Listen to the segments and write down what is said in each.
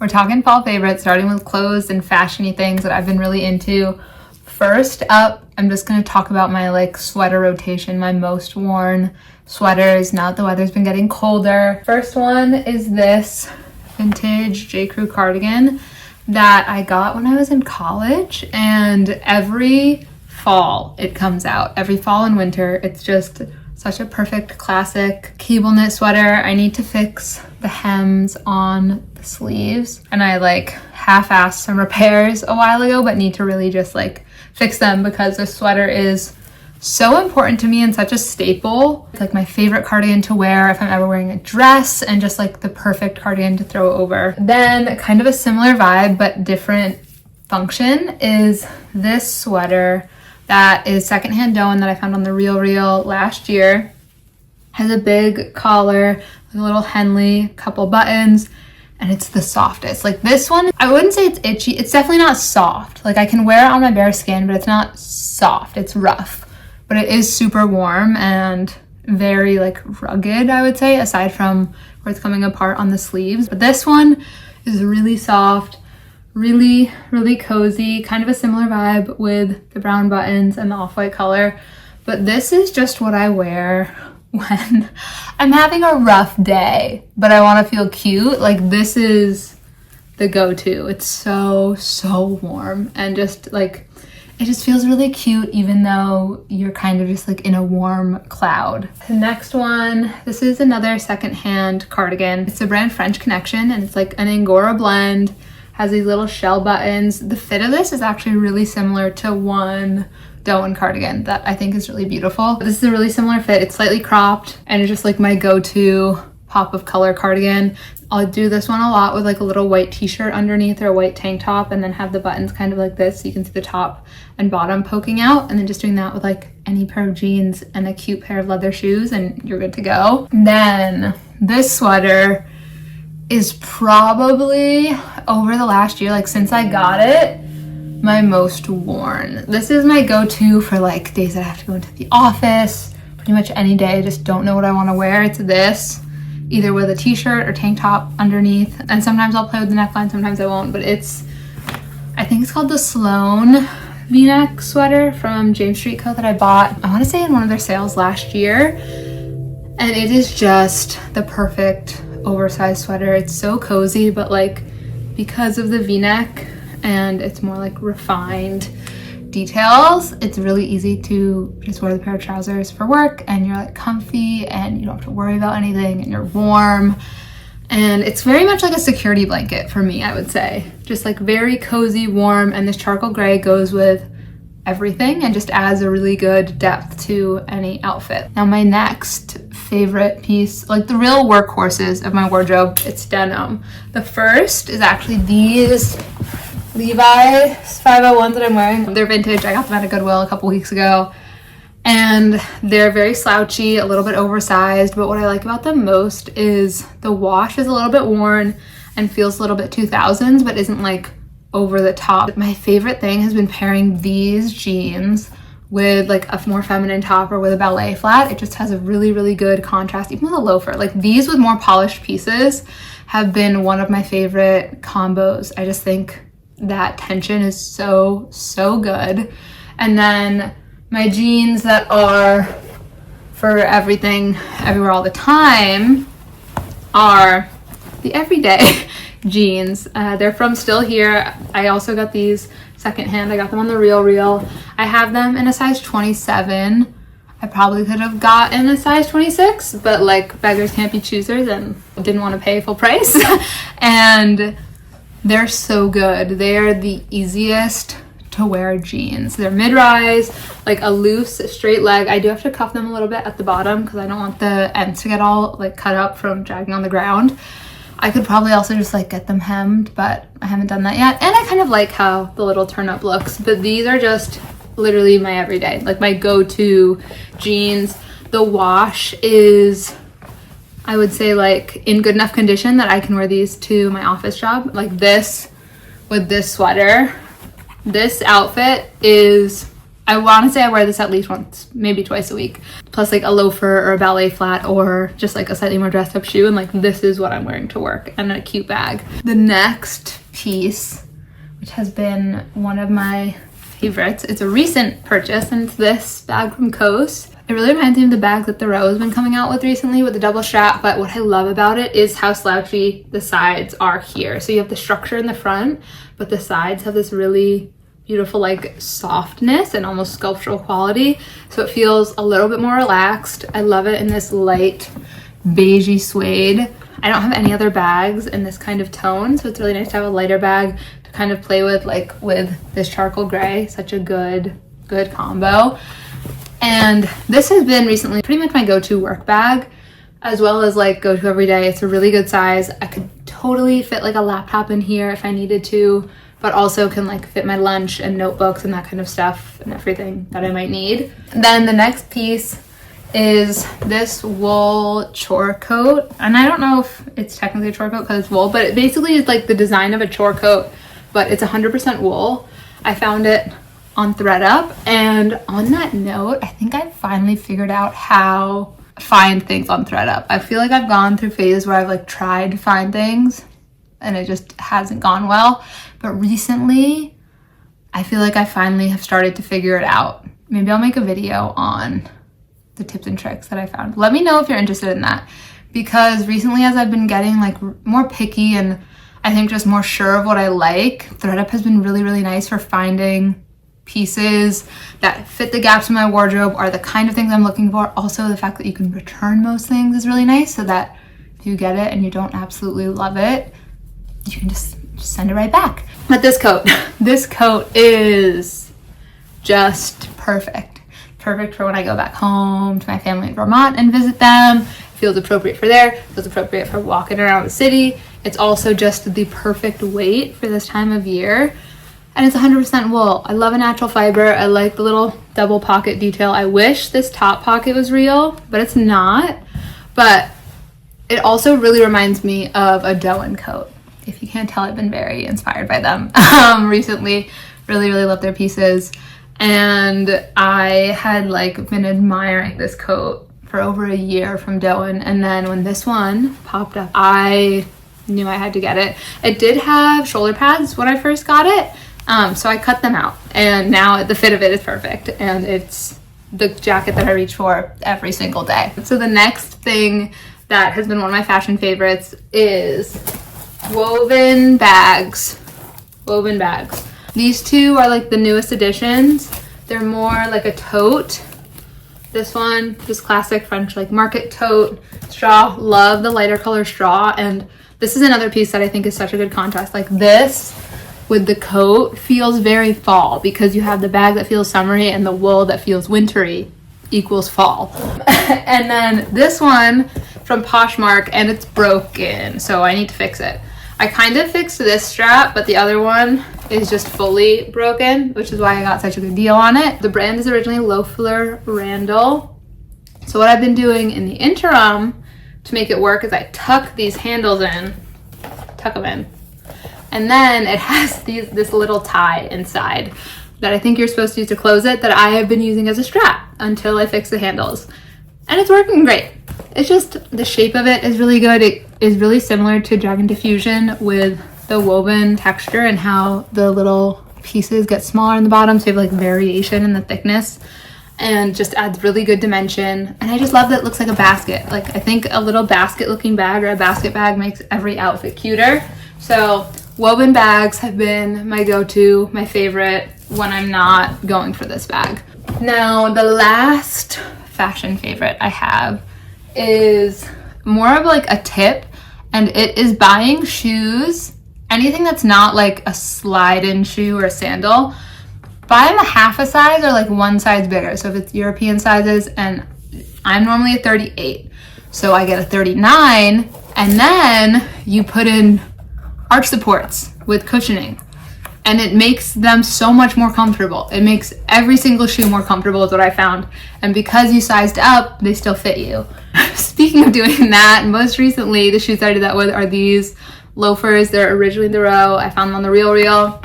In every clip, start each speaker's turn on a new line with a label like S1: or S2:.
S1: We're talking fall favorites, starting with clothes and fashiony things that I've been really into. First up, I'm just going to talk about my like sweater rotation, my most worn sweaters now that the weather's been getting colder. First one is this vintage J. Crew cardigan that I got when I was in college, and every fall it comes out. Every fall and winter, it's just such a perfect classic cable knit sweater. I need to fix the hems on the sleeves, and I like half-assed some repairs a while ago, but need to really just like fix them because this sweater is so important to me and such a staple. It's like my favorite cardigan to wear if I'm ever wearing a dress, and just like the perfect cardigan to throw over. Then kind of a similar vibe but different function is this sweater that is secondhand Doen that I found on the Real last year. Has a big collar, a little Henley, couple buttons, and it's the softest. Like this one, I wouldn't say it's itchy. It's definitely not soft. Like I can wear it on my bare skin, but it's not soft. It's rough. But it is super warm and very like rugged, I would say, aside from where it's coming apart on the sleeves. But this one is really soft, really cozy, kind of a similar vibe with the brown buttons and the off-white color. But this is just what I wear when I'm having a rough day, but I want to feel cute. Like this is the go-to. It's so warm and just like, it just feels really cute even though you're kind of just like in a warm cloud. The next one, this is another secondhand cardigan. It's the brand French Connection, and it's like an Angora blend, has these little shell buttons. The fit of this is actually really similar to one Doen cardigan that I think is really beautiful. This is a really similar fit. It's slightly cropped and it's just like my go-to pop of color cardigan. I'll do this one a lot with like a little white t-shirt underneath or a white tank top, and then have the buttons kind of like this so you can see the top and bottom poking out, and then just doing that with like any pair of jeans and a cute pair of leather shoes and you're good to go. Then this sweater is probably over the last year, like since I got it, my most worn. This is my go-to for like days that I have to go into the office, pretty much any day I just don't know what I want to wear. It's this, either with a t-shirt or tank top underneath, and sometimes I'll play with the neckline, sometimes I won't, but it's, I think it's called the Sloan v-neck sweater from James Street Co. that I bought, I want to say in one of their sales last year, and it is just the perfect oversized sweater. It's so cozy, but like because of the v-neck and it's more like refined details, it's really easy to just wear the pair of trousers for work and you're like comfy and you don't have to worry about anything and you're warm. And it's very much like a security blanket for me, I would say. Just like very cozy, warm, and this charcoal gray goes with everything and just adds a really good depth to any outfit. Now my next favorite piece, like the real workhorses of my wardrobe, it's denim. The first is actually these Levi's 501s that I'm wearing. They're vintage. I got them at a Goodwill a couple weeks ago, and they're very slouchy, a little bit oversized, but what I like about them most is the wash is a little bit worn and feels a little bit 2000s, but isn't like over the top. My favorite thing has been pairing these jeans with like a more feminine top or with a ballet flat. It just has a really good contrast, even with a loafer. Like these with more polished pieces have been one of my favorite combos. I just think that tension is so good. And then my jeans that are for everything, everywhere, all the time are the everyday jeans. They're from Still Here. I also got these secondhand. I got them on the Real. I have them in a size 27. I probably could have gotten a size 26, but like beggars can't be choosers and didn't want to pay full price. And they're so good. They are the easiest to wear jeans. They're mid-rise, like a loose straight leg. I do have to cuff them a little bit at the bottom because I don't want the ends to get all like cut up from dragging on the ground. I could probably also just like get them hemmed, but I haven't done that yet. And I kind of like how the little turn up looks, but these are just literally my everyday, like my go-to jeans. The wash is, I would say, like in good enough condition that I can wear these to my office job. Like this with this sweater, this outfit is I want to say I wear this at least once, maybe twice a week, plus like a loafer or a ballet flat or just like a slightly more dressed up shoe, and like this is what I'm wearing to work, and a cute bag. The next piece, which has been one of my favorites, it's a recent purchase, and it's this bag from Coast. It really reminds me of the bag that Thoreau has been coming out with recently with the double strap, but what I love about it is how slouchy the sides are here. So you have the structure in the front, but the sides have this really beautiful like softness and almost sculptural quality, so it feels a little bit more relaxed. I love it in this light beigey suede. I don't have any other bags in this kind of tone, so it's really nice to have a lighter bag to kind of play with, like with this charcoal gray. Such a good combo. And this has been recently pretty much my go-to work bag, as well as like go to every day. It's a really good size. I could totally fit like a laptop in here if I needed to, but also can like fit my lunch and notebooks and that kind of stuff and everything that I might need. Then the next piece is this wool chore coat. And I don't know if it's technically a chore coat because it's wool, but it basically is like the design of a chore coat, but it's 100% wool. I found it on ThreadUp, and on that note, I think I finally figured out how to find things on ThreadUp. I feel like I've gone through phases where I've like tried to find things and it just hasn't gone well. But recently, I feel like I finally have started to figure it out. Maybe I'll make a video on the tips and tricks that I found. Let me know if you're interested in that, because recently as I've been getting like more picky and I think just more sure of what I like, ThreadUp has been really, really nice for finding pieces that fit the gaps in my wardrobe or the kind of things I'm looking for. Also, the fact that you can return most things is really nice, so that if you get it and you don't absolutely love it, you can just send it right back. But this coat is just perfect for when I go back home to my family in Vermont and visit them. It feels appropriate for there, it feels appropriate for walking around the city. It's also just the perfect weight for this time of year, and it's 100% wool. I love a natural fiber. I like the little double pocket detail. I wish this top pocket was real, but it's not. But it also really reminds me of a Doen coat. If you can't tell, I've been very inspired by them recently. Really, really love their pieces. And I had like been admiring this coat for over a year from Doen. And then when this one popped up, I knew I had to get it. It did have shoulder pads when I first got it. So I cut them out, and now the fit of it is perfect, and it's the jacket that I reach for every single day. So the next thing that has been one of my fashion favorites is woven bags. These two are like the newest additions. They're more like a tote. This one, just classic French like market tote straw. Love the lighter color straw, and this is another piece that I think is such a good contrast. Like this with the coat feels very fall, because you have the bag that feels summery and the wool that feels wintry equals fall. And then this one from Poshmark, and it's broken, so I need to fix it. I kind of fixed this strap, but the other one is just fully broken, which is why I got such a good deal on it. The brand is originally Loeffler Randall. So what I've been doing in the interim to make it work is I tuck these handles in, and then it has this little tie inside that I think you're supposed to use to close it, that I have been using as a strap until I fix the handles. And it's working great. It's just, the shape of it is really good. It is really similar to Dragon Diffusion with the woven texture and how the little pieces get smaller in the bottom, so you have like variation in the thickness, and just adds really good dimension. And I just love that it looks like a basket. Like, I think a little basket looking bag or a basket bag makes every outfit cuter. So woven bags have been my go-to, my favorite when I'm not going for this bag. Now, the last fashion favorite I have is more of like a tip, and it is buying shoes, anything that's not like a slide-in shoe or a sandal. Buy them a half a size or like one size bigger. So if it's European sizes, and I'm normally a 38, so I get a 39, and then you put in arch supports with cushioning, and it makes them so much more comfortable. It makes every single shoe more comfortable is what I found. And because you sized up, they still fit you. Speaking of doing that, most recently, the shoes that I did that with are these loafers. They're originally the Row. I found them on the Real,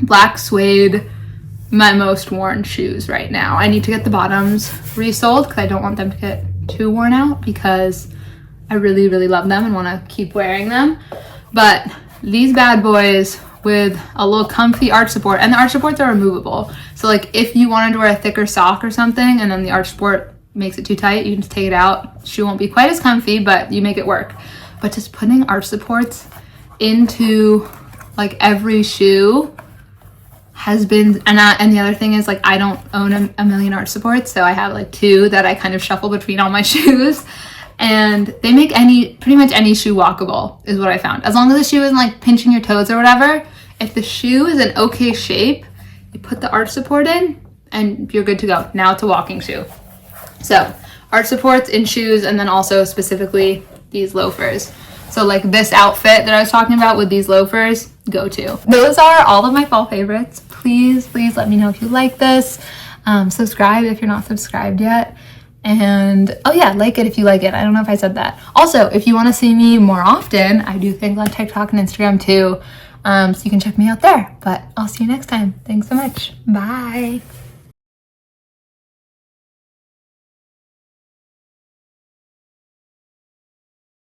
S1: black suede, my most worn shoes right now. I need to get the bottoms resoled because I don't want them to get too worn out because I really, really love them and want to keep wearing them. But these bad boys with a little comfy arch support, and the arch supports are removable. So like if you wanted to wear a thicker sock or something and then the arch support makes it too tight, you can just take it out. Shoe won't be quite as comfy, but you make it work. But just putting arch supports into like every shoe has been, and the other thing is like I don't own a million arch supports, so I have like 2 that I kind of shuffle between all my shoes, and they make pretty much any shoe walkable is what I found. As long as the shoe isn't like pinching your toes or whatever, if the shoe is in okay shape, you put the arch support in and you're good to go. Now it's a walking shoe. So arch supports in shoes, and then also specifically these loafers. So like this outfit that I was talking about with these loafers, go to. Those are all of my fall favorites. Please let me know if you like this. Subscribe if you're not subscribed yet. And oh yeah, like it if you like it. I don't know if I said that. Also, if you want to see me more often, I do things on TikTok and Instagram too. So you can check me out there. But I'll see you next time. Thanks so much. Bye.